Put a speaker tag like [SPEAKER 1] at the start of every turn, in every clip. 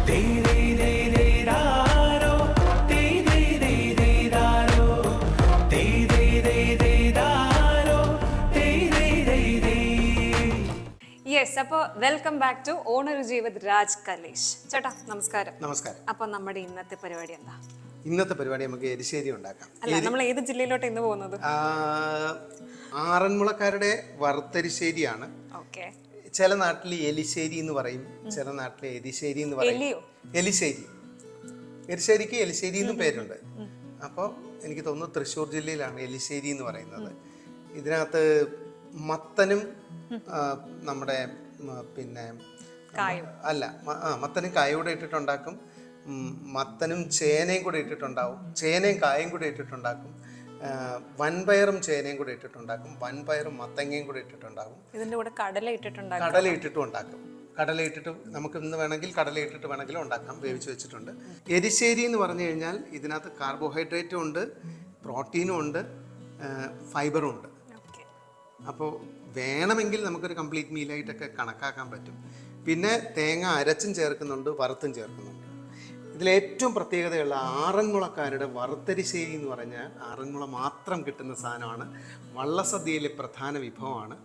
[SPEAKER 1] Yes, അപ്പോൾ welcome back to ഓണരുചി വിത്ത് രാജ് കലേഷ്. ചേട്ടാ നമസ്കാരം.
[SPEAKER 2] നമസ്കാരം.
[SPEAKER 1] അപ്പൊ നമ്മുടെ ഇന്നത്തെ പരിപാടി എന്താ?
[SPEAKER 2] ഇന്നത്തെ പരിപാടി നമുക്ക് എരിശ്ശേരി ഉണ്ടാക്കാം.
[SPEAKER 1] അല്ല, നമ്മൾ ഏത് ജില്ലയിലോട്ട് ഇന്ന് പോകുന്നത്?
[SPEAKER 2] ആറന്മുളക്കാരുടെ വറുത്തരിശ്ശേരിയാണ്.
[SPEAKER 1] ഓക്കെ.
[SPEAKER 2] ചില നാട്ടിൽ എലിശ്ശേരി എന്ന് പറയും, ചില നാട്ടിൽ എരിശ്ശേരി എന്ന് പറയും. എലിശ്ശേരി. എരിശ്ശേരിക്ക് എലിശ്ശേരി എന്നും പേരുണ്ട്. അപ്പോൾ എനിക്ക് തോന്നുന്നു തൃശ്ശൂർ ജില്ലയിലാണ് എലിശ്ശേരി എന്ന് പറയുന്നത്. ഇതിനകത്ത് മത്തനും നമ്മുടെ പിന്നെ അല്ല മത്തനും കായും കൂടെ ഇട്ടിട്ടുണ്ടാക്കും. മത്തനും ചേനയും കൂടെ ഇട്ടിട്ടുണ്ടാവും. ചേനയും കായും കൂടെ ഇട്ടിട്ടുണ്ടാക്കും. വൻപയറും ചേനയും കൂടെ ഇട്ടിട്ടുണ്ടാക്കും. വൻപയറും മത്തങ്ങയും കൂടെ ഇട്ടിട്ടുണ്ടാകും.
[SPEAKER 1] ഇതിന്റെ കൂടെ കടല ഇട്ടിട്ടും
[SPEAKER 2] ഉണ്ടാക്കും. കടല ഇട്ടിട്ട് നമുക്ക് ഇന്ന് വേണമെങ്കിൽ കടല ഇട്ടിട്ട് വേണമെങ്കിലും ഉണ്ടാക്കാം. വേവിച്ച് വെച്ചിട്ടുണ്ട്. എരിശ്ശേരി എന്ന് പറഞ്ഞു കഴിഞ്ഞാൽ ഇതിനകത്ത് കാർബോഹൈഡ്രേറ്റും ഉണ്ട്, പ്രോട്ടീനും ഉണ്ട്, ഫൈബറും ഉണ്ട്. അപ്പോൾ വേണമെങ്കിൽ നമുക്കൊരു കംപ്ലീറ്റ് മീലായിട്ടൊക്കെ കണക്കാക്കാൻ പറ്റും. പിന്നെ തേങ്ങ അരച്ചും ചേർക്കുന്നുണ്ട്, വറുത്തും ചേർക്കുന്നുണ്ട്. ഇതിലേറ്റവും പ്രത്യേകതയുള്ള ആറന്മുളക്കാരുടെ വറുത്തരിശ്ശേരി എന്ന് പറഞ്ഞാൽ ആറന്മുള മാത്രം കിട്ടുന്ന സാധനമാണ്. വള്ളസദ്യയിലെ പ്രധാന വിഭവമാണ്.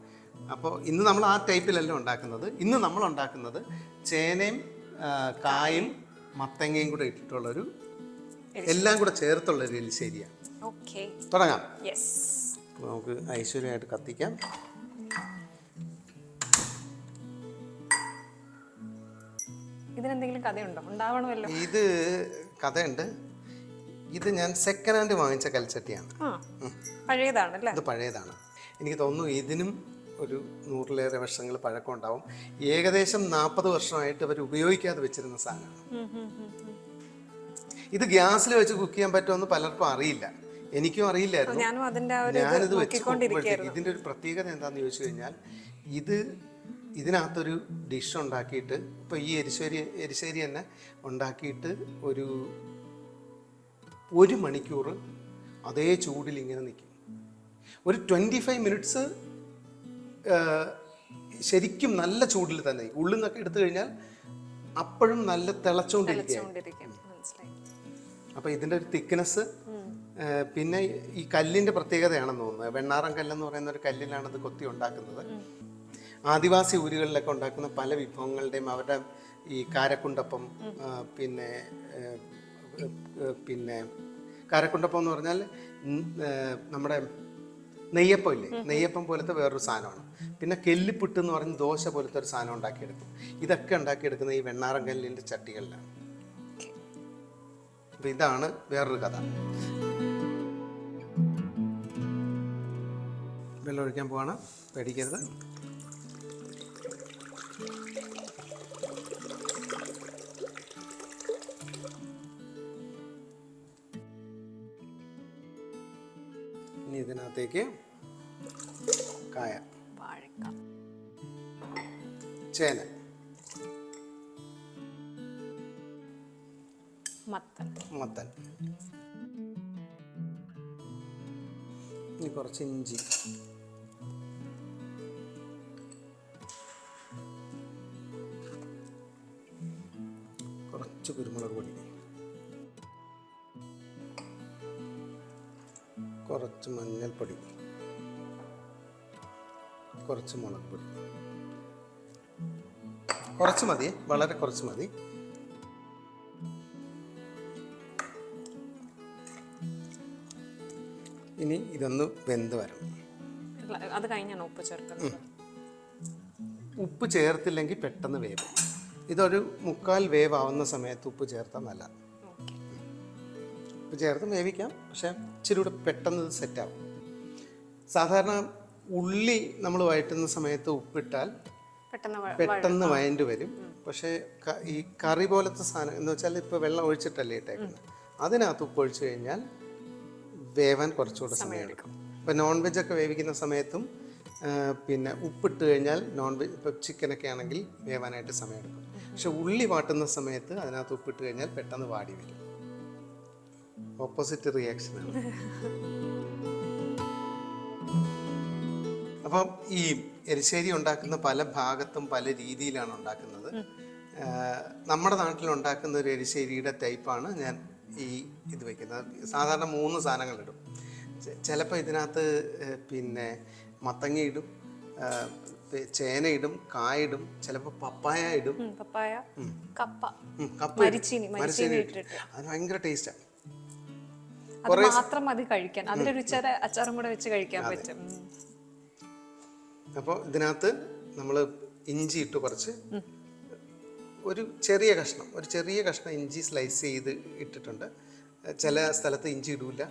[SPEAKER 2] അപ്പോൾ ഇന്ന് നമ്മൾ ആ ടൈപ്പിലല്ല ഉണ്ടാക്കുന്നത്. ഇന്ന് നമ്മൾ ഉണ്ടാക്കുന്നത് ചേനയും കായും മത്തങ്ങയും കൂടെ ഇട്ടിട്ടുള്ളൊരു എല്ലാം കൂടെ ചേർത്തുള്ളൊരു എരിശ്ശേരിയാണ്. തുടങ്ങാം. നമുക്ക് ഐശ്വര്യമായിട്ട് കത്തിക്കാം.
[SPEAKER 1] ഇതിനെന്തെങ്കിലും കഥയുണ്ടോ? ഉണ്ടാവണമല്ലോ.
[SPEAKER 2] ഇത് കഥയുണ്ട്. ഇത് ഞാൻ സെക്കൻഡ് ഹാൻഡ് വാങ്ങിച്ച കൽച്ചട്ടിയാണ്.
[SPEAKER 1] പഴയതാണല്ലേ?
[SPEAKER 2] ഇത് പഴയതാണ്. എനിക്ക് തോന്നുന്നു ഇതിനും ഒരു 100-ലേറെ വർഷങ്ങൾ പഴക്കം ഉണ്ടാവും. ഏകദേശം 40 വർഷമായിട്ട് അവർ ഉപയോഗിക്കാതെ വെച്ചിരുന്ന സാധനമാണ്. ഇത് ഗ്യാസിൽ വെച്ച് കുക്ക് ചെയ്യാൻ പറ്റുമെന്ന് പലർക്കും അറിയില്ല. എനിക്കും അറിയില്ലായിരുന്നു. ഞാനിത് വെച്ച് ഇതിൻ്റെ ഒരു പ്രത്യേകത എന്താണെന്ന് ചോദിച്ചു കഴിഞ്ഞാൽ ഇതിനകത്തൊരു ഡിഷ് ഉണ്ടാക്കിയിട്ട് ഇപ്പോൾ ഈ എരിശ്ശേരി തന്നെ ഉണ്ടാക്കിയിട്ട് ഒരു മണിക്കൂർ അതേ ചൂടിൽ ഇങ്ങനെ നിൽക്കും. ഒരു 25 മിനിറ്റ്സ് ശരിക്കും നല്ല ചൂടിൽ തന്നെ ഉള്ളിൽ നിന്നൊക്കെ എടുത്തു കഴിഞ്ഞാൽ അപ്പോഴും നല്ല തിളച്ചുകൊണ്ടിരിക്കുകയാണ്. അപ്പോൾ ഇതിൻ്റെ ഒരു തിക്നെസ്, പിന്നെ ഈ കല്ലിൻ്റെ പ്രത്യേകതയാണെന്ന് തോന്നുന്നത്. വെണ്ണാറം കല്ലെന്ന് പറയുന്ന ഒരു കല്ലിലാണ് ഇത് കൊത്തി ഉണ്ടാക്കുന്നത്. ആദിവാസി ഊരുകളിലൊക്കെ ഉണ്ടാക്കുന്ന പല വിഭവങ്ങളുടെയും അവരുടെ ഈ കാരക്കുണ്ടപ്പം, പിന്നെ കാരക്കുണ്ടപ്പം എന്ന് പറഞ്ഞാൽ നമ്മുടെ നെയ്യപ്പം ഇല്ലേ, നെയ്യപ്പം പോലത്തെ വേറൊരു സാധനമാണ്. പിന്നെ കെല്ലിപ്പുട്ട് എന്ന് പറഞ്ഞ് ദോശ പോലത്തെ ഒരു സാധനം ഉണ്ടാക്കിയെടുക്കും. ഇതൊക്കെ ഉണ്ടാക്കിയെടുക്കുന്നത് ഈ വെണ്ണാറം കല്ലിൻ്റെ ചട്ടികളിലാണ്. അപ്പം ഇതാണ് വേറൊരു കഥ. വെള്ളം ഒഴിക്കാൻ പോവാണ്, പേടിക്കരുത്. ഇനി ഇതിനകത്തേക്ക് കായ, ചേന, മത്തൻ, ഇനി കുറച്ച് ഇഞ്ചി, കുറച്ച് കുരുമുളക് പൊടി, കുറച്ച് മഞ്ഞൾപ്പൊടി, കുറച്ച് മുളക് പൊടി, കുറച്ച് മതി, വളരെ കുറച്ച് മതി. ഇനി ഇതൊന്ന് വെന്ത് വരണം.
[SPEAKER 1] അത് കഴിഞ്ഞാണ് ഉപ്പ് ചേർക്കുന്നത്.
[SPEAKER 2] ഉപ്പ് ചേർത്തില്ലെങ്കിൽ പെട്ടെന്ന് വേവും. ഇതൊരു 3/4 വേവാവുന്ന സമയത്ത് ഉപ്പ് ചേർത്താൽ നല്ല. ഉപ്പ് ചേർത്ത് വേവിക്കാം, പക്ഷെ ഇച്ചിരി കൂടെ പെട്ടെന്ന് ഇത് സെറ്റാവും. സാധാരണ ഉള്ളി നമ്മൾ വഴറ്റുന്ന സമയത്ത് ഉപ്പിട്ടാൽ പെട്ടെന്ന് വഴണ്ട് വരും. പക്ഷേ ഈ കറി പോലത്തെ സാധനം എന്ന് വെച്ചാൽ ഇപ്പോൾ വെള്ളം ഒഴിച്ചിട്ടല്ലേ ഇട്ടേക്കുന്നത്, അതിനകത്ത് ഉപ്പ് ഒഴിച്ചു കഴിഞ്ഞാൽ വേവാൻ കുറച്ചുകൂടെ സമയമെടുക്കും. ഇപ്പോൾ നോൺ വെജൊക്കെ വേവിക്കുന്ന സമയത്തും പിന്നെ ഉപ്പിട്ട് കഴിഞ്ഞാൽ ഇപ്പോൾ ചിക്കനൊക്കെ ആണെങ്കിൽ വേവാനായിട്ട് സമയമെടുക്കും. പക്ഷെ ഉള്ളി വാട്ടുന്ന സമയത്ത് അതിനകത്ത് ഉപ്പിട്ട് കഴിഞ്ഞാൽ പെട്ടെന്ന് വാടി വരും. ഓപ്പോസിറ്റ് റിയാക്ഷനാണ്. അപ്പം ഈ എരിശ്ശേരി ഉണ്ടാക്കുന്ന പല ഭാഗത്തും പല രീതിയിലാണ് ഉണ്ടാക്കുന്നത്. നമ്മുടെ നാട്ടിലുണ്ടാക്കുന്ന ഒരു എരിശ്ശേരിയുടെ ടൈപ്പാണ് ഞാൻ ഈ ഇത് വയ്ക്കുന്നത്. സാധാരണ 3 സാധനങ്ങളിടും. ചിലപ്പോൾ ഇതിനകത്ത് പിന്നെ മത്തങ്ങ ഇടും, ചേന ഇടും, കായിടും, ചിലപ്പോൾ പപ്പായ ഇടും,
[SPEAKER 1] പപ്പായ, കപ്പ,
[SPEAKER 2] കപ്പ
[SPEAKER 1] മരിച്ചീനി ഇട്ടിട്ട്
[SPEAKER 2] അത് ഭയങ്കര ടേസ്റ്റാണ്.
[SPEAKER 1] അത് മാത്രം മതി കഴിക്കാൻ. അതിലൊരു അച്ചാറും കൂടെ വെച്ച് കഴിക്കാൻ പറ്റും.
[SPEAKER 2] അപ്പോൾ ഇതിനകത്ത് നമ്മൾ ഇഞ്ചി ഇട്ട് കുറച്ച് ഒരു ചെറിയ കഷ്ണം ഇഞ്ചി സ്ലൈസ് ചെയ്ത് ഇട്ടിട്ടുണ്ട്. ചില സ്ഥലത്ത് ഇഞ്ചി ഇടൂല.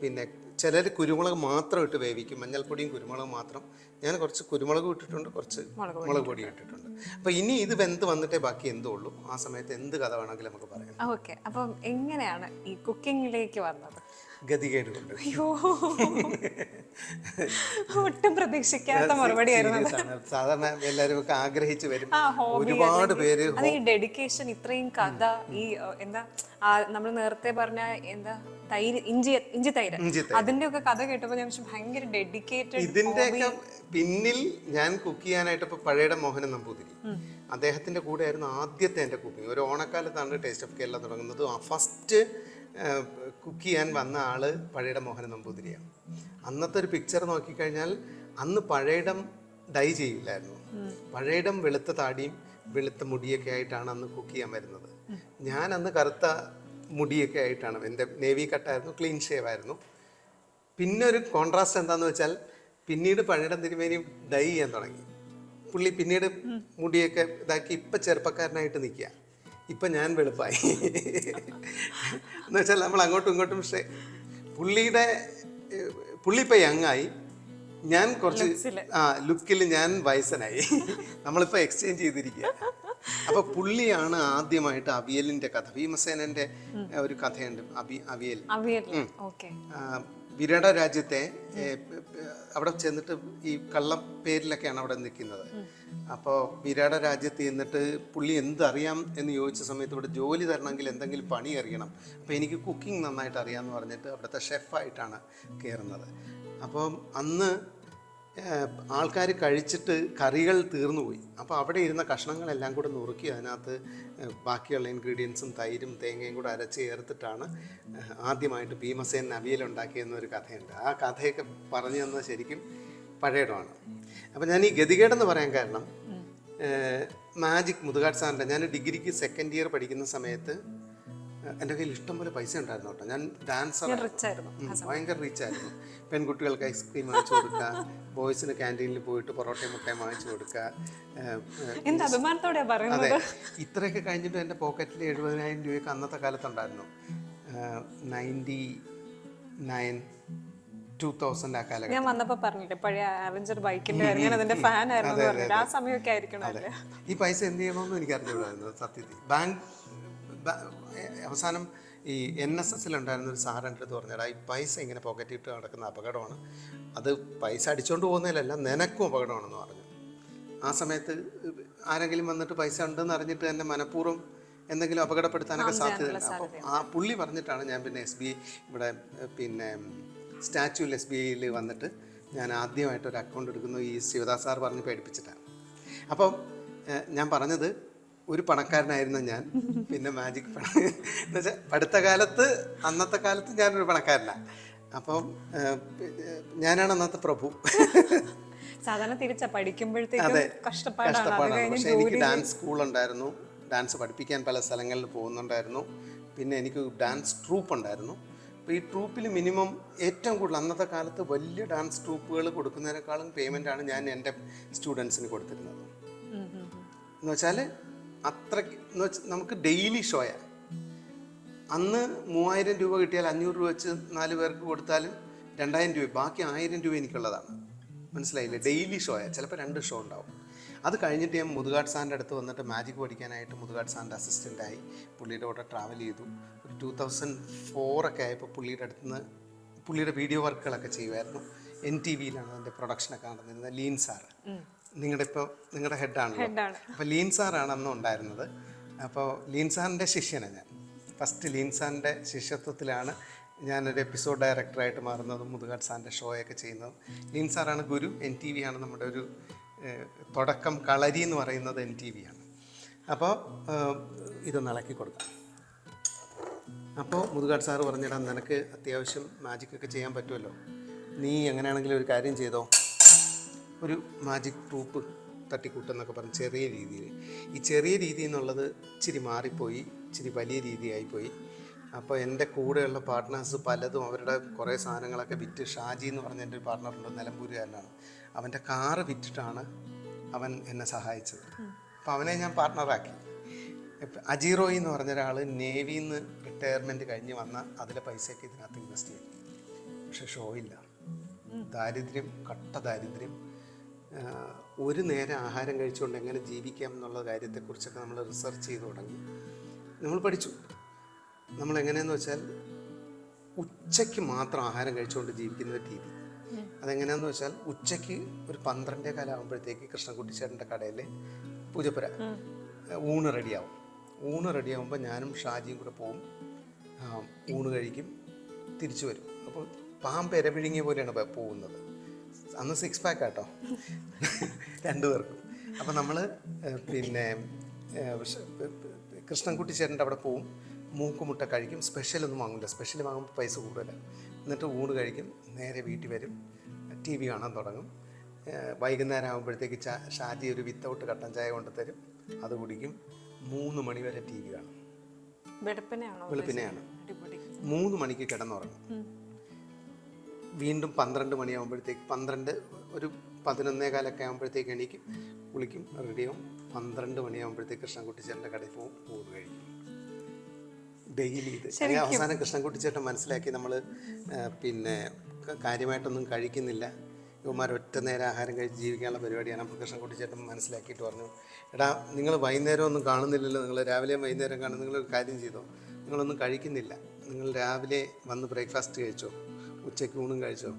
[SPEAKER 2] പിന്നെ ചിലർ കുരുമുളക് മാത്രം ഇട്ട് വേവിക്കും, മഞ്ഞൾപ്പൊടിയും കുരുമുളകും മാത്രം. ഞാൻ കുറച്ച് കുരുമുളകും ഇട്ടിട്ടുണ്ട്, കുറച്ച് മുളക് പൊടിയും ഇട്ടിട്ടുണ്ട്. അപ്പോൾ ഇനി ഇത് വെന്ത് വന്നിട്ടേ ബാക്കി എന്തോ ഉള്ളൂ. ആ സമയത്ത് എന്ത് കഥ വേണമെങ്കിലും നമുക്ക് പറയാം.
[SPEAKER 1] ഓക്കെ, അപ്പം എങ്ങനെയാണ് ഈ കുക്കിങ്ങിലേക്ക് വന്നത്?
[SPEAKER 2] ഗതികേട് കൊണ്ട്.
[SPEAKER 1] അയ്യോ, ഒട്ടും പ്രതീക്ഷിക്കാത്ത മറുപടി ആയിരുന്നു.
[SPEAKER 2] സാധാരണ എല്ലാവരും ഒക്കെ ആഗ്രഹിച്ചു വരും. ഒരുപാട് പേര്
[SPEAKER 1] അത് ഈ ഡെഡിക്കേഷൻ, ഇത്രയും കഥ, ഈ എന്താ നമ്മൾ നേരത്തെ പറഞ്ഞ എന്താ തൈര്, ഇഞ്ചി തൈര്, അതിന്റെ ഒക്കെ കഥ കേട്ടപ്പോൾ ഞാൻ ഭയങ്കര ഡെഡിക്കേറ്റഡ്.
[SPEAKER 2] ഇതിന്റെയൊക്കെ പിന്നിൽ ഞാൻ കുക്ക് ചെയ്യാനായിട്ട് ഇപ്പൊ പഴയുടെ മോഹനൻ നമ്പൂതിരി, അദ്ദേഹത്തിന്റെ കൂടെ ആയിരുന്നു ആദ്യത്തെ എൻ്റെ കുക്കിംഗ്. ഒരു ഓണക്കാലത്താണ് ടേസ്റ്റ് ഓഫ് കേരള തുടങ്ങുന്നത്. ഫസ്റ്റ് കുക്ക് ചെയ്യാൻ വന്ന ആള് പഴയുടെ മോഹനൻ നമ്പൂതിരിയാണ്. അന്നത്തെ ഒരു പിക്ചർ നോക്കിക്കഴിഞ്ഞാൽ അന്ന് പഴയിടം ഡൈ ചെയ്യില്ലായിരുന്നു. പഴയിടം വെളുത്ത താടിയും വെളുത്ത മുടിയൊക്കെ ആയിട്ടാണ് അന്ന് കുക്ക് ചെയ്യാൻ വരുന്നത്. ഞാൻ അന്ന് കറുത്ത മുടിയൊക്കെ ആയിട്ടാണ്, എൻ്റെ നേവി കട്ടായിരുന്നു, ക്ലീൻ ഷേവ് ആയിരുന്നു. പിന്നെ ഒരു കോൺട്രാസ്റ്റ് എന്താണെന്ന് വെച്ചാൽ പിന്നീട് പഴയിടം തിരുമേനി ഡൈ ചെയ്യാൻ തുടങ്ങി. പുള്ളി പിന്നീട് മുടിയൊക്കെ ഇതാക്കി ഇപ്പം ചെറുപ്പക്കാരനായിട്ട് നിൽക്കുക. ഇപ്പം ഞാൻ വെളുപ്പായി എന്ന് വെച്ചാൽ നമ്മൾ അങ്ങോട്ടും ഇങ്ങോട്ടും. പുള്ളി ഇപ്പം യങ്ങായി, ഞാൻ കുറച്ച് ലുക്കിൽ ഞാൻ വയസ്സനായി. നമ്മളിപ്പോൾ എക്സ്ചേഞ്ച് ചെയ്തിരിക്കുക. അപ്പൊ പുള്ളിയാണ് ആദ്യമായിട്ട് അവിയലിന്റെ കഥ, ഭീമസേനന്റെ ഒരു കഥയുണ്ട് അവിയൽ. വിരാട രാജ്യത്തെ അവിടെ ചെന്നിട്ട് ഈ കള്ളം പേരിലൊക്കെയാണ് അവിടെ നിൽക്കുന്നത്. അപ്പോൾ വിരാട രാജ്യത്ത് ചെന്നിട്ട് പുള്ളി എന്തറിയാം എന്ന് ചോദിച്ച സമയത്ത് ഇവിടെ ജോലി തരണമെങ്കിൽ എന്തെങ്കിലും പണി അറിയണം. അപ്പോൾ എനിക്ക് കുക്കിംഗ് നന്നായിട്ട് അറിയാമെന്ന് പറഞ്ഞിട്ട് അവിടുത്തെ ഷെഫായിട്ടാണ് കയറുന്നത്. അപ്പം അന്ന് ആൾക്കാർ കഴിച്ചിട്ട് കറികൾ തീർന്നുപോയി. അപ്പോൾ അവിടെ ഇരുന്ന കഷ്ണങ്ങളെല്ലാം കൂടെ നുറുക്കി അതിനകത്ത് ബാക്കിയുള്ള ഇൻഗ്രീഡിയൻസും തൈരും തേങ്ങയും കൂടെ അരച്ച് ചേർത്തിട്ടാണ് ആദ്യമായിട്ട് ഭീമസേൻ അവിയലുണ്ടാക്കിയെന്നൊരു കഥയുണ്ട്. ആ കഥയൊക്കെ പറഞ്ഞു തന്നത് ശരിക്കും പഴയടമാണ്. അപ്പോൾ ഞാൻ ഈ ഗതികേടെന്ന് പറയാൻ കാരണം മാജിക് മുതുകാട് സാറിൻ്റെ, ഞാൻ ഡിഗ്രിക്ക് സെക്കൻഡ് ഇയർ പഠിക്കുന്ന സമയത്ത് എൻ്റെ കയ്യിൽ ഇഷ്ടംപോലെ പൈസ ഉണ്ടായിരുന്നു കേട്ടോ. ഞാൻ ഡാൻസർ, ഭയങ്കര റിച്ച് ആയിരുന്നു. പെൺകുട്ടികൾക്ക് ഐസ്ക്രീം വാങ്ങിച്ചു കൊടുക്കുക, ബോയ്സിന് ക്യാൻറ്റീനിൽ പോയിട്ട് പൊറോട്ടയും മുട്ടയും വാങ്ങിച്ചു കൊടുക്കുക. അതെ, ഇത്രയൊക്കെ കഴിഞ്ഞിട്ട് എൻ്റെ പോക്കറ്റിൽ 70,000 രൂപയൊക്കെ അന്നത്തെ കാലത്തുണ്ടായിരുന്നു. 2000 ആ കാലഘട്ടം.
[SPEAKER 1] ഞാൻ വന്നപ്പോൾ പറഞ്ഞില്ലേ പഴയ അവഞ്ചർ ബൈക്കിന്റെ അതിന്റെ ഫാൻ ആയിരുന്നു. ആ സമയമൊക്കെ ആയിരിക്കണം.
[SPEAKER 2] ഈ പൈസ എന്ത് ചെയ്യണമെന്ന് എനിക്ക് അറിഞ്ഞുകൂടായിരുന്നു സത്യത്തിൽ. അവസാനം ഈ NSS ഉണ്ടായിരുന്ന ഒരു സാർ എൻ്റെ അടുത്ത് പറഞ്ഞാൽ ഈ പൈസ ഇങ്ങനെ പോക്കറ്റിട്ട് നടക്കുന്ന അപകടമാണ്, അത് പൈസ അടിച്ചുകൊണ്ട് പോകുന്നതിലല്ല നിനക്കും അപകടമാണെന്ന് പറഞ്ഞു. ആ സമയത്ത് ആരെങ്കിലും വന്നിട്ട് പൈസ ഉണ്ടെന്ന് അറിഞ്ഞിട്ട് തന്നെ മനഃപൂർവ്വം എന്തെങ്കിലും അപകടപ്പെടുത്താനൊക്കെ സാധ്യതയില്ല. അപ്പോൾ ആ പുള്ളി പറഞ്ഞിട്ടാണ് ഞാൻ പിന്നെ SBI ഇവിടെ പിന്നെ സ്റ്റാച്യൂവിൽ SBIയിൽ വന്നിട്ട് ഞാൻ ആദ്യമായിട്ട് ഒരു അക്കൗണ്ട് എടുക്കുന്നു. ഈ ശിവദാസ് സാർ പറഞ്ഞ് പേടിപ്പിച്ചിട്ടാണ്. അപ്പം ഞാൻ പറഞ്ഞത് ഒരു പണക്കാരനായിരുന്നു ഞാൻ, പിന്നെ മാജിക് എന്ന് വെച്ചാൽ അന്നത്തെ കാലത്ത് ഞാനൊരു പണക്കാരനാണ്. അപ്പം ഞാനാണ് അന്നത്തെ പ്രഭു.
[SPEAKER 1] സാധാരണ
[SPEAKER 2] അതെ, കഷ്ടപ്പാടാണ്. പക്ഷെ എനിക്ക് ഡാൻസ് സ്കൂളുണ്ടായിരുന്നു, ഡാൻസ് പഠിപ്പിക്കാൻ പല സ്ഥലങ്ങളിൽ പോകുന്നുണ്ടായിരുന്നു. പിന്നെ എനിക്ക് ഡാൻസ് ട്രൂപ്പ് ഉണ്ടായിരുന്നു. അപ്പോൾ ഈ ട്രൂപ്പിൽ മിനിമം ഏറ്റവും കൂടുതൽ അന്നത്തെ കാലത്ത് വലിയ ഡാൻസ് ട്രൂപ്പുകൾ കൊടുക്കുന്നതിനേക്കാളും പേയ്മെൻ്റാണ് ഞാൻ എൻ്റെ സ്റ്റുഡൻസിന് കൊടുത്തിരുന്നത്. എന്ന് വെച്ചാൽ നമുക്ക് ഡെയിലി ഷോയാണ്. അന്ന് 3000 രൂപ കിട്ടിയാൽ 500 രൂപ വെച്ച് 4 പേർക്ക് കൊടുത്താലും 2000 രൂപ, ബാക്കി 1000 രൂപ എനിക്കുള്ളതാണ്. മനസ്സിലായില്ലേ? ഡെയിലി ഷോയാണ്, ചിലപ്പോൾ 2 ഷോ ഉണ്ടാവും. അത് കഴിഞ്ഞിട്ട് ഞാൻ മുതുകാട് സാറിൻ്റെ അടുത്ത് വന്നിട്ട് മാജിക് പഠിക്കാനായിട്ട് മുതുകാട് സാറിൻ്റെ അസിസ്റ്റൻ്റായി പുള്ളിയുടെ കൂടെ ട്രാവൽ ചെയ്തു. ഒരു 2004 ഒക്കെ ആയപ്പോൾ പുള്ളിയുടെ അടുത്ത് നിന്ന് പുള്ളിയുടെ വീഡിയോ വർക്കുകളൊക്കെ ചെയ്യുമായിരുന്നു. NTVയിലാണ് അതിൻ്റെ പ്രൊഡക്ഷനൊക്കെ നടന്നിരുന്നത്. ലീൻ സാറ് നിങ്ങളുടെ ഹെഡാണല്ലോ. അപ്പോൾ ലീൻ സാറാണ് അന്ന് ഉണ്ടായിരുന്നത്. അപ്പോൾ ലീൻ സാറിൻ്റെ ശിഷ്യനാണ് ഞാൻ. ഫസ്റ്റ് ലീൻ സാറിൻ്റെ ശിഷ്യത്വത്തിലാണ് ഞാനൊരു എപ്പിസോഡ് ഡയറക്ടറായിട്ട് മാറുന്നതും മുതുകാട് സാറിൻ്റെ ഷോയൊക്കെ ചെയ്യുന്നതും. ലീൻ സാറാണ് ഗുരു. NTV ആണ് നമ്മുടെ ഒരു തുടക്കം. കളരി എന്ന് പറയുന്നത് NTV ആണ്. അപ്പോൾ ഇതൊന്ന് ഇളക്കി കൊടുക്കാം. അപ്പോൾ മുതുകാട് സാറ് പറഞ്ഞിടാം, നിനക്ക് അത്യാവശ്യം മാജിക്കൊക്കെ ചെയ്യാൻ പറ്റുമല്ലോ, നീ എങ്ങനെയാണെങ്കിലും ഒരു കാര്യം ചെയ്തോ, ഒരു മാജിക് ട്രൂപ്പ് തട്ടിക്കൂട്ടെന്നൊക്കെ പറഞ്ഞ് ചെറിയ രീതിയിൽ. ഈ ചെറിയ രീതി എന്നുള്ളത് ഇച്ചിരി മാറിപ്പോയി, ഇച്ചിരി വലിയ രീതിയായിപ്പോയി. അപ്പോൾ എൻ്റെ കൂടെയുള്ള പാർട്ട്നേഴ്സ് പലതും അവരുടെ കുറേ സാധനങ്ങളൊക്കെ വിറ്റ്, ഷാജി എന്ന് പറഞ്ഞ എൻ്റെ ഒരു പാർട്ട്ണറുണ്ട്, നിലമ്പൂരുകാരനാണ്, അവൻ്റെ കാറ് വിറ്റിട്ടാണ് അവൻ എന്നെ സഹായിച്ചത്. അപ്പോൾ അവനെ ഞാൻ പാർട്ട്ണറാക്കി. അജീറോയി എന്ന് പറഞ്ഞ ഒരാൾ നേവിയിൽ നിന്ന് റിട്ടയർമെൻറ്റ് കഴിഞ്ഞ് വന്ന അതിലെ പൈസയൊക്കെ ഇതിനകത്ത് ഇൻവെസ്റ്റ് ചെയ്തു. പക്ഷെ ഷോ ഇല്ല, ദാരിദ്ര്യം, കട്ട ദാരിദ്ര്യം. ഒരു നേരം ആഹാരം കഴിച്ചുകൊണ്ട് എങ്ങനെ ജീവിക്കാം എന്നുള്ള കാര്യത്തെക്കുറിച്ചൊക്കെ നമ്മൾ റിസർച്ച് ചെയ്ത് തുടങ്ങി. നമ്മൾ പഠിച്ചു. നമ്മളെങ്ങനെയെന്ന് വെച്ചാൽ ഉച്ചയ്ക്ക് മാത്രം ആഹാരം കഴിച്ചുകൊണ്ട് ജീവിക്കുന്ന ഒരു രീതി. അതെങ്ങനെയാണെന്ന് വെച്ചാൽ ഉച്ചയ്ക്ക് ഒരു 12:15 ആകുമ്പോഴത്തേക്ക് കൃഷ്ണൻകുട്ടിച്ചേട്ടൻ്റെ കടയിൽ പൂജപ്പുര ഊണ് റെഡിയാവും. ഊണ് റെഡിയാകുമ്പോൾ ഞാനും ഷാജിയും കൂടെ പോവും, ഊണ് കഴിക്കും, തിരിച്ചു വരും. അപ്പോൾ പാമ്പ് ഇരപിഴുങ്ങിയ പോലെയാണ് പോകുന്നത്. അന്ന് 6 പാക്ക് ആട്ടോ രണ്ടുപേർക്കും. അപ്പോൾ നമ്മൾ പിന്നെ കൃഷ്ണൻകുട്ടിച്ചേട്ടൻ്റെ അവിടെ പോവും, മൂക്കുമുട്ട കഴിക്കും. സ്പെഷ്യലൊന്നും വാങ്ങില്ല, സ്പെഷ്യൽ വാങ്ങുമ്പോൾ പൈസ കൂടുതല. എന്നിട്ട് ഊണ് കഴിക്കും, നേരെ വീട്ടിൽ വരും, TV കാണാൻ തുടങ്ങും. വൈകുന്നേരം ആകുമ്പോഴത്തേക്ക് ഷാജി ഒരു വിത്തൗട്ട് കട്ടൻ ചായ കൊണ്ട് തരും, അത് കുടിക്കും. 3 മണി വരെ TV കാണും. വെളുപ്പിനെയാണ്. 3 മണിക്ക് കിടന്നുറങ്ങും. വീണ്ടും 12 മണിയാകുമ്പോഴത്തേക്ക് ഒരു 11:15 ആകുമ്പോഴത്തേക്ക് എണീക്കും, കുളിക്കും, റെഡിയാവും. 12 മണിയാകുമ്പോഴത്തേക്ക് കൃഷ്ണൻകുട്ടിച്ചേട്ടൻ്റെ കടയിൽ പോകും, ഊണ് കഴിക്കും. ഡെയിലി ഇത്. അവസാനം കൃഷ്ണൻകുട്ടിച്ചേട്ടൻ മനസ്സിലാക്കി നമ്മൾ പിന്നെ കാര്യമായിട്ടൊന്നും കഴിക്കുന്നില്ല, ഇവന്മാർ ഒറ്റ നേരം ആഹാരം കഴിച്ച് ജീവിക്കാനുള്ള പരിപാടിയാണ്. അപ്പോൾ കൃഷ്ണൻകുട്ടിച്ചേട്ടൻ മനസ്സിലാക്കിയിട്ട് പറഞ്ഞു, എടാ നിങ്ങൾ വൈകുന്നേരം ഒന്നും കാണുന്നില്ലല്ലോ, നിങ്ങൾ രാവിലെയും വൈകുന്നേരം കാണും, നിങ്ങളൊരു കാര്യം ചെയ്തോ, നിങ്ങളൊന്നും കഴിക്കുന്നില്ല, നിങ്ങൾ രാവിലെ വന്ന് ബ്രേക്ക്ഫാസ്റ്റ് കഴിച്ചോ, ഉച്ചയ്ക്ക് ഊണും കഴിച്ചോ,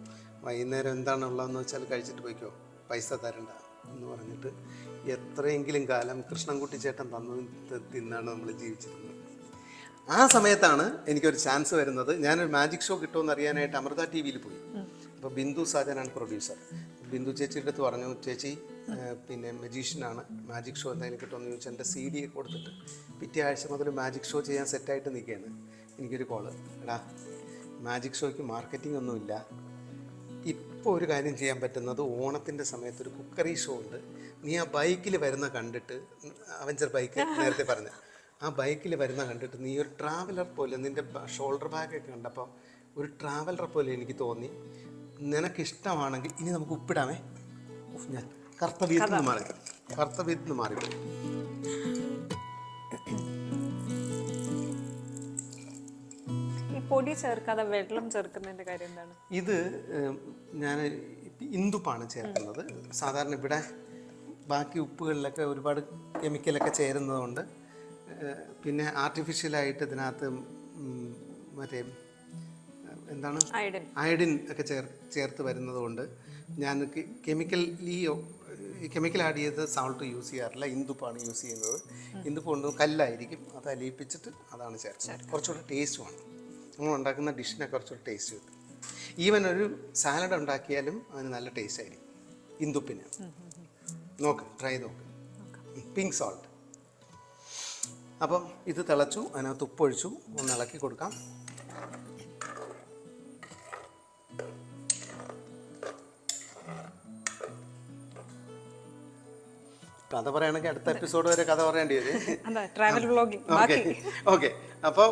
[SPEAKER 2] വൈകുന്നേരം എന്താണുള്ളതെന്ന് വെച്ചാൽ കഴിച്ചിട്ട് പോയിക്കോ, പൈസ തരണ്ട എന്ന് പറഞ്ഞിട്ട് എത്രയെങ്കിലും കാലം കൃഷ്ണൻകുട്ടിച്ചേട്ടൻ തിന്നാണ് നമ്മൾ ജീവിച്ചിരുന്നത്. ആ സമയത്താണ് എനിക്കൊരു ചാൻസ് വരുന്നത്. ഞാനൊരു മാജിക് ഷോ കിട്ടുമെന്ന് അറിയാനായിട്ട് അമൃത TV പോയി. അപ്പോൾ ബിന്ദു സാജനാണ് പ്രൊഡ്യൂസർ. ബിന്ദു ചേച്ചിയുടെ അടുത്ത് പറഞ്ഞു, ചേച്ചി പിന്നെ മജീഷ്യനാണ്, മാജിക് ഷോ എന്തായാലും കിട്ടുമെന്ന് ചോദിച്ചാൽ എൻ്റെ CD കൊടുത്തിട്ട് പിറ്റേ ആഴ്ച മുതൽ മാജിക് ഷോ ചെയ്യാൻ സെറ്റായിട്ട് നിൽക്കുകയാണ്. എനിക്കൊരു കോള്, എടാ മാജിക് ഷോയ്ക്ക് മാർക്കറ്റിംഗ് ഒന്നുമില്ല, ഇപ്പോൾ ഒരു കാര്യം ചെയ്യാൻ പറ്റുന്നത് ഓണത്തിൻ്റെ സമയത്തൊരു കുക്കറി ഷോ ഉണ്ട്, നീ ആ ബൈക്കിൽ വരുന്ന കണ്ടിട്ട്, അവഞ്ചർ ബൈക്ക് നേരത്തെ പറഞ്ഞ ആ ബൈക്കിൽ വരുന്ന കണ്ടിട്ട് നീ ഒരു ട്രാവലർ പോലെ, നിൻ്റെ ഷോൾഡർ ബാഗൊക്കെ കണ്ടപ്പോൾ ഒരു ട്രാവലർ പോലെ എനിക്ക് തോന്നി, നിനക്കിഷ്ടമാണെങ്കിൽ ഇനി നമുക്ക് ഉപ്പിടാമേ. ഞാൻ കർത്തവ്യത്തിൽ നിന്ന് മാറിപ്പോയി.
[SPEAKER 1] പൊടി ചേർക്കാതെ വെള്ളം ചേർക്കുന്നതിന്റെ കാര്യം എന്താണ്?
[SPEAKER 2] ഇത് ഞാൻ ഇന്ദുപ്പാണ് ചേർക്കുന്നത്. സാധാരണ ഇവിടെ ബാക്കി ഉപ്പുകളിലൊക്കെ ഒരുപാട് കെമിക്കലൊക്കെ ചേരുന്നതുകൊണ്ട്, പിന്നെ ആർട്ടിഫിഷ്യലായിട്ട് ഇതിനകത്ത് മറ്റേ എന്താണ് അയഡിൻ ഒക്കെ ചേർത്ത് വരുന്നതുകൊണ്ട് ഞാൻ കെമിക്കൽ ആഡ് ചെയ്ത് സോൾട്ട് യൂസ് ചെയ്യാറില്ല, ഇന്ദുപ്പാണ് യൂസ് ചെയ്യുന്നത്. ഇന്ദുപ്പ് കൊണ്ട് കല്ലായിരിക്കും, അത് അലിയിപ്പിച്ചിട്ട് അതാണ് ചേർക്കുന്നത്. കുറച്ചുകൂടെ ടേസ്റ്റുമാണ് നമ്മൾ ഉണ്ടാക്കുന്ന ഡിഷിനെ കുറച്ചുകൂടെ ടേസ്റ്റ് കിട്ടും. ഈവൻ ഒരു സാലഡ് ഉണ്ടാക്കിയാലും അതിന് നല്ല ടേസ്റ്റ് ആയിരിക്കും ഇന്ദുപ്പിന്. നോക്ക്, ട്രൈ നോക്ക്. Pink salt. അപ്പം ഇത് തിളച്ചു, അതിനകത്ത് ഉപ്പൊഴിച്ചു, ഒന്ന് ഇളക്കി കൊടുക്കാം. കഥ പറയുകയാണെങ്കിൽ അടുത്ത എപ്പിസോഡ് വരെ കഥ പറയേണ്ടി വരും. ഓക്കെ. അപ്പോൾ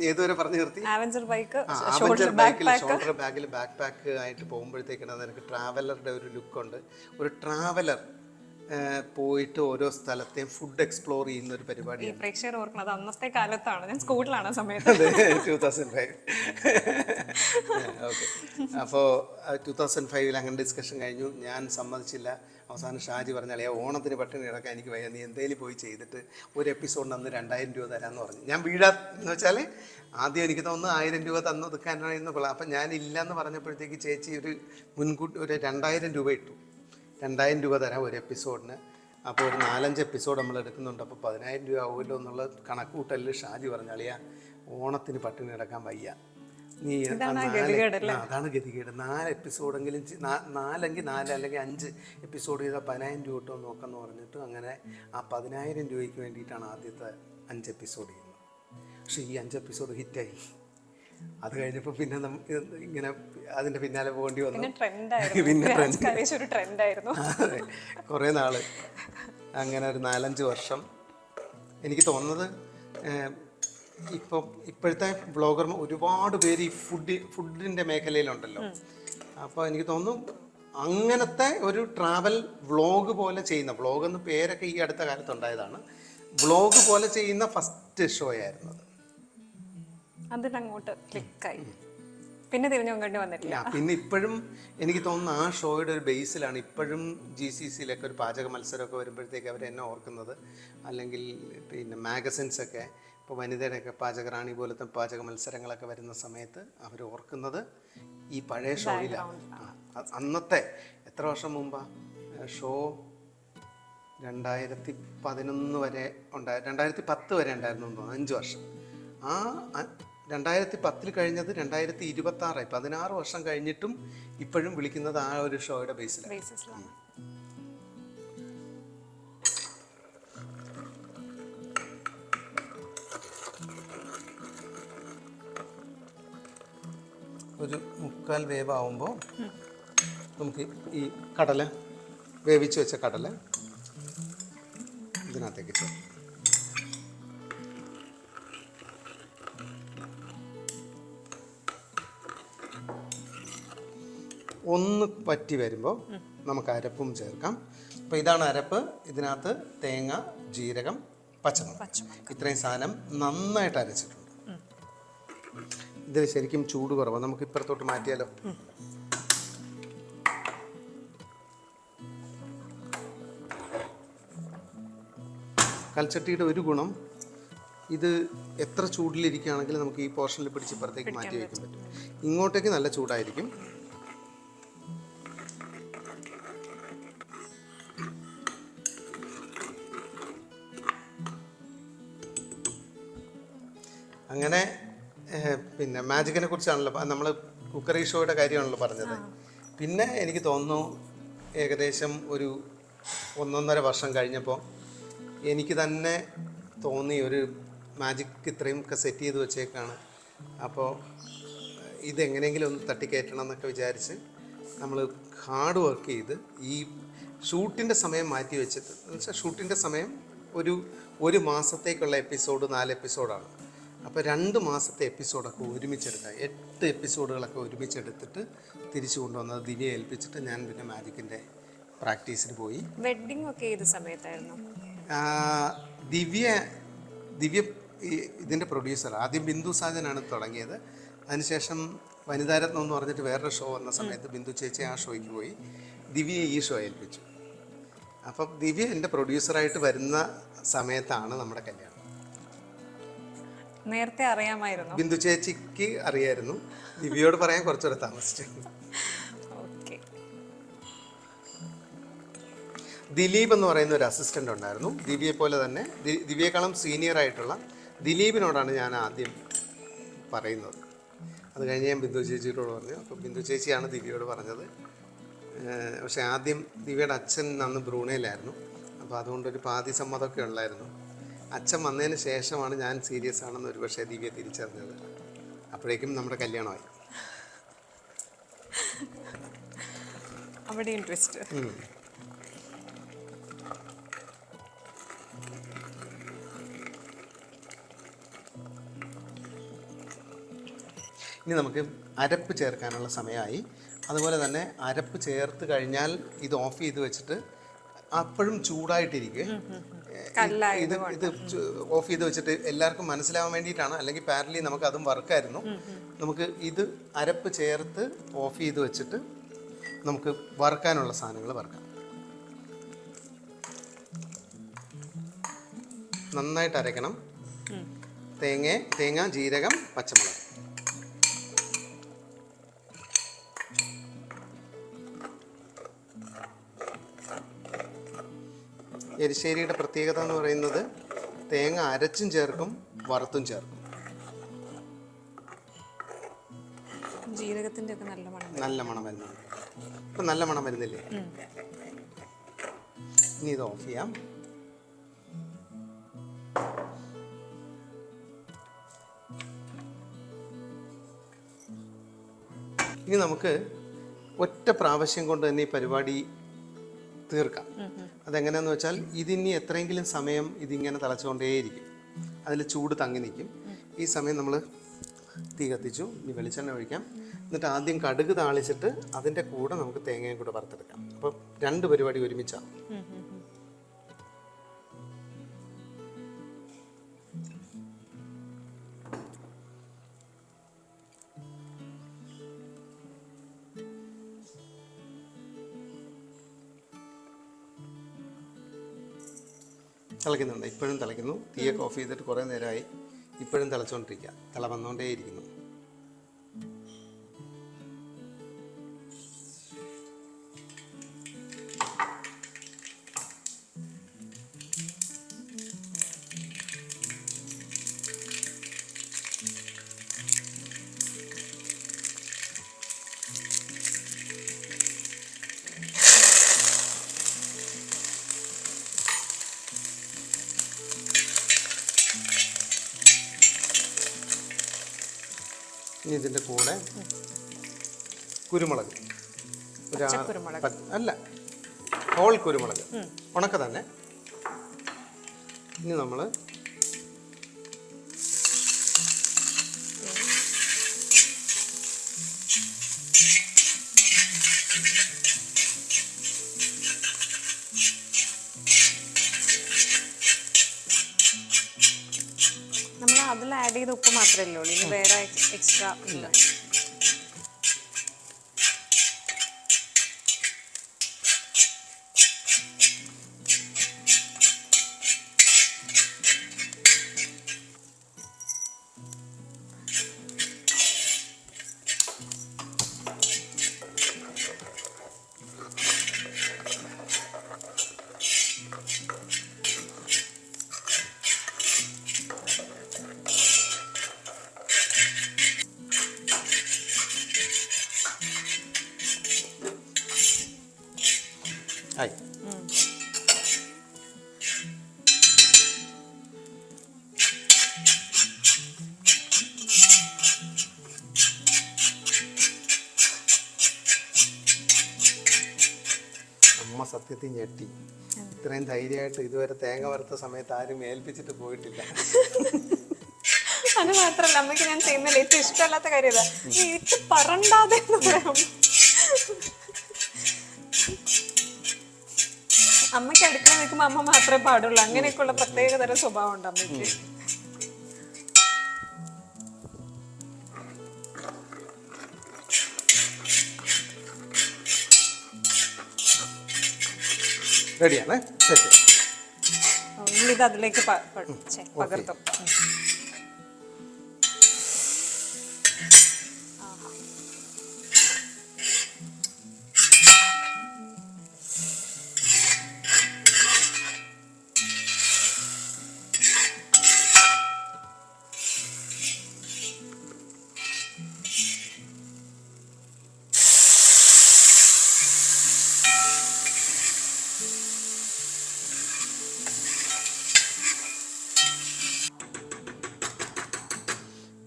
[SPEAKER 2] ഏതുവരെ പറഞ്ഞു നിർത്തി?
[SPEAKER 1] അവഞ്ചർ ബൈക്കിൽ
[SPEAKER 2] ഷോൾഡർ ബാഗിൽ ബാക്ക് പാക്ക് ആയിട്ട് പോകുമ്പോഴത്തേക്കാണ് എനിക്ക് ട്രാവലറുടെ ഒരു ലുക്കുണ്ട്. ഒരു ട്രാവലർ പോയിട്ട് ഓരോ സ്ഥലത്തെയും ഫുഡ് എക്സ്പ്ലോർ ചെയ്യുന്ന ഒരു പരിപാടി.
[SPEAKER 1] പ്രേക്ഷകർ ഓർക്കുന്നത് അന്നത്തെ കാലത്താണ്, ഞാൻ സ്കൂളിലാണ് സമയത്ത്.
[SPEAKER 2] 2005. ഓക്കെ. അപ്പോൾ 2005 അങ്ങനെ ഡിസ്കഷൻ കഴിഞ്ഞു. ഞാൻ സമ്മതിച്ചില്ല. അവസാനം ഷാജി പറഞ്ഞാൽ ഓണത്തിന് പട്ടിണി കിടക്കാൻ എനിക്ക് വയ്യ, നീ എന്തെങ്കിലും പോയി ചെയ്തിട്ട് ഒരു എപ്പിസോഡിന് അന്ന് 2000 രൂപ തരാമെന്ന് പറഞ്ഞു. ഞാൻ വീഴാന്ന് വെച്ചാൽ ആദ്യം എനിക്ക് തോന്നുന്നു 1000 രൂപ തന്നു ഒതുക്കാനായിരുന്നു കൊള്ളാം. അപ്പം ഞാൻ ഇല്ലയെന്ന് പറഞ്ഞപ്പോഴത്തേക്ക് ചേച്ചി മുൻകൂട്ടി ഒരു 2000 രൂപ ഇട്ടു. 2000 രൂപ തരാം ഒരു എപ്പിസോഡിന്. അപ്പോൾ ഒരു 4-5 എപ്പിസോഡ് നമ്മൾ എടുക്കുന്നുണ്ട്, അപ്പോൾ 10000 രൂപ ആവുമല്ലോ എന്നുള്ള കണക്കൂട്ടലിൽ ഷാജി പറഞ്ഞാളിയാ ഓണത്തിന് പട്ടിണി കിടക്കാൻ വയ്യ, നീ
[SPEAKER 1] ഇതാണ് ആ ഗതികേട് അല്ലേ?
[SPEAKER 2] അതാണ് ഗതികേട്. 4 എപ്പിസോഡെങ്കിലും 4 അല്ലെങ്കിൽ 5 എപ്പിസോഡ് ചെയ്താൽ 10,000 രൂപ കിട്ടുമെന്ന് നോക്കാമെന്ന് പറഞ്ഞിട്ട് അങ്ങനെ ആ 10,000 രൂപയ്ക്ക് വേണ്ടിയിട്ടാണ് ആദ്യത്തെ 5 എപ്പിസോഡ് ചെയ്യുന്നത്. പക്ഷേ ഈ 5 എപ്പിസോഡ് ഹിറ്റായി. അത് കഴിഞ്ഞപ്പോൾ പിന്നെ ഇങ്ങനെ അതിൻ്റെ പിന്നാലെ പോകേണ്ടി വന്നു.
[SPEAKER 1] പിന്നെ ട്രെൻഡായിരുന്നു.
[SPEAKER 2] അതെ, കുറേ നാള് അങ്ങനെ ഒരു 4-5 വർഷം. എനിക്ക് തോന്നുന്നത് ഇപ്പോഴത്തെ വ്ളോഗർ ഒരുപാട് പേര് ഈ ഫുഡിൻ്റെ മേഖലയിലുണ്ടല്ലോ. അപ്പോൾ എനിക്ക് തോന്നുന്നു അങ്ങനത്തെ ഒരു ട്രാവൽ വ്ളോഗ് പോലെ ചെയ്യുന്ന, വ്ളോഗ് എന്ന പേരൊക്കെ ഈ അടുത്ത കാലത്ത് ഉണ്ടായതാണ്, വ്ളോഗ് പോലെ ചെയ്യുന്ന ഫസ്റ്റ് ഷോ ആയിരുന്നു അത്.
[SPEAKER 1] അതിനങ്ങോട്ട് ക്ലിക്കായി, പിന്നെ തിരിഞ്ഞു നോക്കേണ്ടി വന്നിട്ടില്ല.
[SPEAKER 2] പിന്നെ ഇപ്പോഴും എനിക്ക് തോന്നുന്നു ആ ഷോയുടെ ഒരു ബേസിലാണ് ഇപ്പോഴും GCCയിലൊക്കെ ഒരു പാചക മത്സരമൊക്കെ വരുമ്പോഴത്തേക്ക് അവർ എന്നെ ഓർക്കുന്നത്. അല്ലെങ്കിൽ പിന്നെ മാഗസിൻസൊക്കെ ഇപ്പോൾ വനിതയുടെയൊക്കെ പാചകറാണി പോലത്തെ പാചക മത്സരങ്ങളൊക്കെ വരുന്ന സമയത്ത് അവർ ഓർക്കുന്നത് ഈ പഴയ ഷോയിലാണ്. അന്നത്തെ എത്ര വർഷം മുമ്പാ ഷോ? 2011 വരെ 2010 വരെ ഉണ്ടായിരുന്നു എന്ന് തോന്നുന്നു, 5 വർഷം. ആ 2010 കഴിഞ്ഞത് 2026, 16 വർഷം കഴിഞ്ഞിട്ടും ഇപ്പോഴും വിളിക്കുന്നത് ആ ഒരു ഷോയുടെ ബേസിലാണ്. ഒരു 3/4 വേവാകുമ്പോൾ നമുക്ക് ഈ കടല, വേവിച്ച് വെച്ച കടല ഇതിനകത്തേക്ക് ചേർക്കാം. ഒന്ന് പറ്റി വരുമ്പോൾ നമുക്ക് അരപ്പും ചേർക്കാം. അപ്പോൾ ഇതാണ് അരപ്പ്. ഇതിനകത്ത് തേങ്ങ, ജീരകം, പച്ചമുളക്, ഇത്രയും സാധനം നന്നായിട്ട് അരച്ചിട്ടുണ്ട്. ഇതിൽ ശരിക്കും ചൂട് കുറവാണ്. നമുക്ക് ഇപ്പുറത്തോട്ട് മാറ്റിയാലോ? കൽച്ചട്ടിയുടെ ഒരു ഗുണം, ഇത് എത്ര ചൂടിലിരിക്കുകയാണെങ്കിലും നമുക്ക് ഈ പോർഷനിൽ പിടിച്ച് ഇപ്പുറത്തേക്ക് മാറ്റി വയ്ക്കാൻ പറ്റും. ഇങ്ങോട്ടേക്ക് നല്ല ചൂടായിരിക്കും. അങ്ങനെ പിന്നെ മാജിക്കിനെ കുറിച്ചാണല്ലോ നമ്മൾ, കുക്കറി ഷോയുടെ കാര്യമാണല്ലോ പറഞ്ഞത്. പിന്നെ എനിക്ക് തോന്നുന്നു ഏകദേശം ഒരു 1.5 വർഷം കഴിഞ്ഞപ്പോൾ എനിക്ക് തന്നെ തോന്നി ഒരു മാജിക് ഇത്രയും ഒക്കെ സെറ്റ് ചെയ്ത് വെച്ചേക്കാണ്, അപ്പോൾ ഇതെങ്ങനെയെങ്കിലും ഒന്ന് തട്ടിക്കയറ്റണം എന്നൊക്കെ വിചാരിച്ച് നമ്മൾ ഹാർഡ് വർക്ക് ചെയ്ത് ഈ ഷൂട്ടിൻ്റെ സമയം മാറ്റി വെച്ചിട്ട്, എന്ന് വെച്ചാൽ ഷൂട്ടിൻ്റെ സമയം ഒരു മാസത്തേക്കുള്ള എപ്പിസോഡ് 4 എപ്പിസോഡാണ്. അപ്പോൾ 2 മാസത്തെ എപ്പിസോഡൊക്കെ ഒരുമിച്ചെടുക്കുക, 8 എപ്പിസോഡുകളൊക്കെ ഒരുമിച്ചെടുത്തിട്ട് തിരിച്ചു കൊണ്ടുവന്നത് ദിവ്യയെ ഏൽപ്പിച്ചിട്ട് ഞാൻ പിന്നെ മാജിക്കിൻ്റെ പ്രാക്ടീസിന് പോയി.
[SPEAKER 1] വെഡ്ഡിംഗ് ഒക്കെ ഏത് സമയത്തായിരുന്നു?
[SPEAKER 2] ദിവ്യ ഇതിൻ്റെ പ്രൊഡ്യൂസർ. ആദ്യം ബിന്ദു സാജനാണ് തുടങ്ങിയത്. അതിനുശേഷം വനിതാരത്നം എന്ന് പറഞ്ഞിട്ട് വേറൊരു ഷോ വന്ന സമയത്ത് ബിന്ദു ചേച്ചി ആ ഷോയ്ക്ക് പോയി, ദിവ്യയെ ഈ ഷോ ഏൽപ്പിച്ചു. അപ്പം ദിവ്യ എൻ്റെ പ്രൊഡ്യൂസറായിട്ട് വരുന്ന സമയത്താണ് നമ്മുടെ കല്യാണം.
[SPEAKER 1] നേരത്തെ അറിയാമായിരുന്നു?
[SPEAKER 2] ബിന്ദു ചേച്ചിക്ക് അറിയായിരുന്നു, ദിവ്യയോട് പറയാൻ കുറച്ചുകൂടെ താമസിച്ചു. ദിലീപ് എന്ന് പറയുന്ന ഒരു അസിസ്റ്റൻ്റ് ഉണ്ടായിരുന്നു, ദിവ്യയെ പോലെ തന്നെ, ദിവ്യയെക്കാളും സീനിയർ ആയിട്ടുള്ള ദിലീപിനോടാണ് ഞാൻ ആദ്യം പറയുന്നത്. അത് കഴിഞ്ഞ് ഞാൻ ബിന്ദു ചേച്ചിയോട് പറഞ്ഞു. അപ്പോൾ ബിന്ദു ചേച്ചിയാണ് ദിവ്യയോട് പറഞ്ഞത്. പക്ഷേ ആദ്യം ദിവ്യയുടെ അച്ഛൻ അന്ന് ബ്രൂണയിലായിരുന്നു, അപ്പോൾ അതുകൊണ്ടൊരു പാതി സമ്മതമൊക്കെ ഉള്ളായിരുന്നു. അച്ഛൻ വന്നതിന് ശേഷമാണ് ഞാൻ സീരിയസ് ആണെന്ന് ഒരുപക്ഷെ ദിവ്യ തിരിച്ചറിഞ്ഞത്. അപ്പോഴേക്കും നമ്മുടെ കല്യാണമായി.
[SPEAKER 1] അവിടെ ഇൻട്രസ്റ്റ്.
[SPEAKER 2] ഇനി നമുക്ക് അരപ്പ് ചേർക്കാനുള്ള സമയമായി. അതുപോലെ തന്നെ അരപ്പ് ചേർത്ത് കഴിഞ്ഞാൽ ഇത് ഓഫ് ചെയ്ത് വെച്ചിട്ട് അപ്പോഴും ചൂടായിട്ടിരിക്കുക. ഇത് ഓഫ് ചെയ്ത് വെച്ചിട്ട് എല്ലാവർക്കും മനസ്സിലാവാൻ വേണ്ടിയിട്ടാണ്, അല്ലെങ്കിൽ പാരലി നമുക്ക് അതും വർക്കായിരുന്നു. നമുക്ക് ഇത് അരപ്പ് ചേർത്ത് ഓഫ് ചെയ്ത് വെച്ചിട്ട് നമുക്ക് വറുക്കാനുള്ള സാധനങ്ങൾ വറുക്കാം. നന്നായിട്ട് അരയ്ക്കണം. തേങ്ങ, ജീരകം, പച്ചമുളക്. എരിശ്ശേരിയുടെ പ്രത്യേകത എന്ന് പറയുന്നത് തേങ്ങ അരച്ചും ചേർക്കും, വറുത്തും ചേർക്കും.
[SPEAKER 1] ജീരകത്തിന്റെ ഒക്കെ നല്ല മണം.
[SPEAKER 2] നല്ല മണം വരുന്നുണ്ട്. ഇപ്പം നല്ല മണം വരുന്നില്ലേ? ഇനി ഇത് ഓഫ് ചെയ്യാം. ഇനി നമുക്ക് ഒറ്റ പ്രാവശ്യം കൊണ്ട് തന്നെ ഈ പരിപാടി തീർക്കാം. അതെങ്ങനെയാണെന്ന് വെച്ചാൽ ഇതിനി എത്രയെങ്കിലും സമയം ഇതിങ്ങനെ തിളച്ചുകൊണ്ടേയിരിക്കും, അതിൽ ചൂട് തങ്ങി നിൽക്കും. ഈ സമയം നമ്മൾ തീ കത്തിച്ചു, ഇനി വെളിച്ചെണ്ണ ഒഴിക്കാം. എന്നിട്ട് ആദ്യം കടുക് താളിച്ചിട്ട് അതിൻ്റെ കൂടെ നമുക്ക് തേങ്ങയും കൂടെ വറുത്തെടുക്കാം. അപ്പം 2 പരിപാടി ഒരുമിച്ചാണ്. തിളയ്ക്കുന്നുണ്ട്, ഇപ്പോഴും തിളയ്ക്കുന്നു. തീയൊക്കെ ഓഫ് ചെയ്തിട്ട് കുറേ നേരമായി, ഇപ്പോഴും തിളച്ചുകൊണ്ടിരിക്കുക. തിള വന്നുകൊണ്ടേയിരിക്കുന്നു. ഇനി ഇതിൻ്റെ കൂടെ കുരുമുളക്, അല്ല ഹോൾ കുരുമുളക്, ഉണക്ക തന്നെ. ഇനി നമ്മൾ
[SPEAKER 1] അതിൽ ആഡ് ചെയ്ത ഉപ്പ് മാത്രമല്ലേ ഉള്ളൂ, ഇനി വേറെ എക്സ്ട്രാ ഇല്ല.
[SPEAKER 2] ആയി. അമ്മ സത്യത്തിൽ ഞെട്ടി. ഇത്രയും ധൈര്യമായിട്ട് ഇതുവരെ തേങ്ങ വറുത്ത സമയത്ത് ആരും ഏൽപ്പിച്ചിട്ട് പോയിട്ടില്ല.
[SPEAKER 1] അത് മാത്രല്ല, അമ്മയ്ക്ക് ഞാൻ ചെയ്യുന്നില്ല ഏറ്റവും ഇഷ്ടമല്ലാത്ത കാര്യം ഇതാ, ഇത് പറണ്ടാതെ എന്ന് പറയാം. അമ്മയ്ക്ക് അടുക്കള നിൽക്കുമ്പോൾ അമ്മ മാത്രമേ പാടുള്ളൂ. അങ്ങനെയൊക്കെയുള്ള പ്രത്യേക തരം സ്വഭാവം ഉണ്ട് അമ്മയ്ക്ക്.
[SPEAKER 2] റെഡിയാണ്.
[SPEAKER 1] ഇത് അതിലേക്ക് പകർത്തും.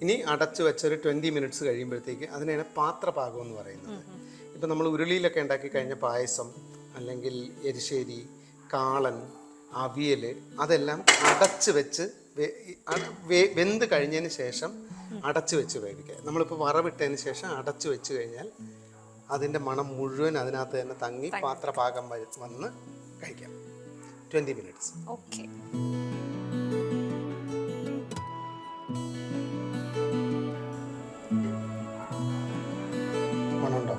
[SPEAKER 2] ഇനി അടച്ചു വെച്ചൊരു 20 മിനിറ്റ്സ് കഴിയുമ്പോഴത്തേക്ക് അതിനാണ് പാത്രപാകം എന്ന് പറയുന്നത്. ഇപ്പം നമ്മൾ ഉരുളിയിലൊക്കെ ഉണ്ടാക്കി കഴിഞ്ഞ പായസം, അല്ലെങ്കിൽ എരിശ്ശേരി, കാളൻ, അവിയൽ, അതെല്ലാം അടച്ച് വെച്ച് വെന്ത് കഴിഞ്ഞതിന് ശേഷം അടച്ചു വെച്ച് വേവിക്കുക. നമ്മളിപ്പോൾ വറവിട്ടതിന് ശേഷം അടച്ചു വെച്ച് കഴിഞ്ഞാൽ അതിൻ്റെ മണം മുഴുവൻ അതിനകത്ത് തന്നെ തങ്ങി പാത്രപാകം വന്ന് കഴിക്കാം. 20 മിനിറ്റ്സ്.
[SPEAKER 1] ഓക്കെ.
[SPEAKER 2] മണമുണ്ടോ?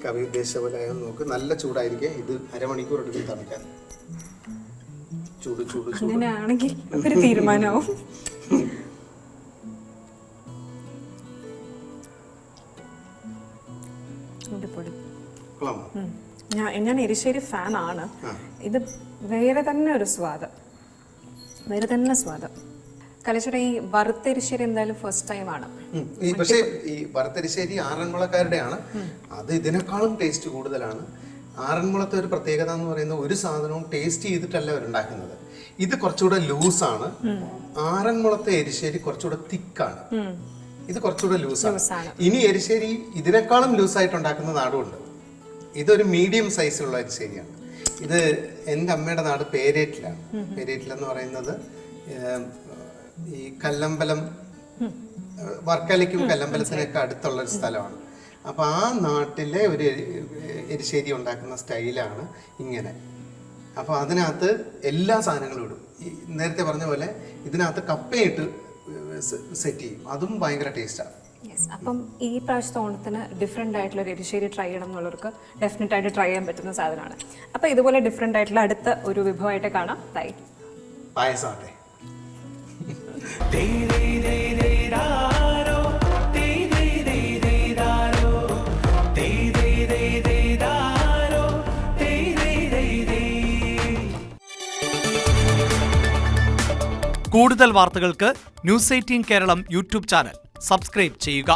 [SPEAKER 2] കവി ഉദ്ദേശിച്ച പോലെ നോക്ക്. നല്ല ചൂടായിരിക്കും. ഇത് അരമണിക്കൂർ എടുക്കും തണുക്കാൻ. ചൂട് ചൂട് ചൂട്.
[SPEAKER 1] അങ്ങനെയാണെങ്കിൽ ഒരു തീരുമാനമാവും. ഞാൻ എരിശ്ശേരി ഫാനാണ്. ഇത് വേറെ തന്നെ ഒരു സ്വാദ്, വേറെ തന്നെ സ്വാദ്. കലച്ചയുടെ ഈ വറുത്തെരിശ്ശേരി എന്തായാലും ഫസ്റ്റ് ടൈം ആണ്.
[SPEAKER 2] പക്ഷേ ഈ വറുത്തെരിശ്ശേരി ആറന്മുളക്കാരുടെയാണ്. അത് ഇതിനേക്കാളും ടേസ്റ്റ് കൂടുതലാണ്. ആറന്മുളത്തെ ഒരു പ്രത്യേകത എന്ന് പറയുന്നത് ഒരു സാധനവും ടേസ്റ്റ് ചെയ്തിട്ടല്ല അവരുണ്ടാക്കുന്നത്. ഇത് കുറച്ചുകൂടെ ലൂസാണ്. ആറന്മുളത്തെ എരിശ്ശേരി കുറച്ചുകൂടെ തിക്കാണ്, ഇത് കുറച്ചുകൂടെ ലൂസാണ്. ഇനി എരിശ്ശേരി ഇതിനേക്കാളും ലൂസായിട്ട് ഉണ്ടാക്കുന്ന നാടുമുണ്ട്. ഇതൊരു മീഡിയം സൈസുള്ള എരിശ്ശേരിയാണ്. ഇത് എൻ്റെ അമ്മയുടെ നാട് പേരേറ്റിലാണ്. പേരേറ്റിലെന്ന് പറയുന്നത് ഈ കല്ലമ്പലം, വർക്കലയ്ക്കും കല്ലമ്പലത്തിനൊക്കെ അടുത്തുള്ള ഒരു സ്ഥലമാണ്. അപ്പോൾ ആ നാട്ടിലെ ഒരു എരിശ്ശേരി ഉണ്ടാക്കുന്ന സ്റ്റൈലാണ് ഇങ്ങനെ. അപ്പോൾ അതിനകത്ത് എല്ലാ സാധനങ്ങളും ഇടും. ഈ നേരത്തെ പറഞ്ഞ പോലെ ഇതിനകത്ത് കപ്പയിട്ട് സെറ്റ് ചെയ്യും. അതും ഭയങ്കര ടേസ്റ്റാണ്.
[SPEAKER 1] അപ്പം ഈ പ്രാവശ്യത്തെ ഓണത്തിന് ഡിഫറെൻ്റ് ആയിട്ടുള്ള ഒരു എരിശ്ശേരി ട്രൈ ചെയ്യണം എന്നുള്ളവർക്ക് ഡെഫിനറ്റ് ആയിട്ട് ട്രൈ ചെയ്യാൻ പറ്റുന്ന സാധനമാണ്. അപ്പോൾ ഇതുപോലെ ഡിഫറെൻ്റ് ആയിട്ടുള്ള അടുത്ത ഒരു വിഭവമായിട്ട് കാണാം. ബൈ.
[SPEAKER 2] പായസമാട്ടെ.
[SPEAKER 3] കൂടുതൽ വാർത്തകൾക്ക് news 18 Keralam YouTube channel subscribe ചെയ്യുക.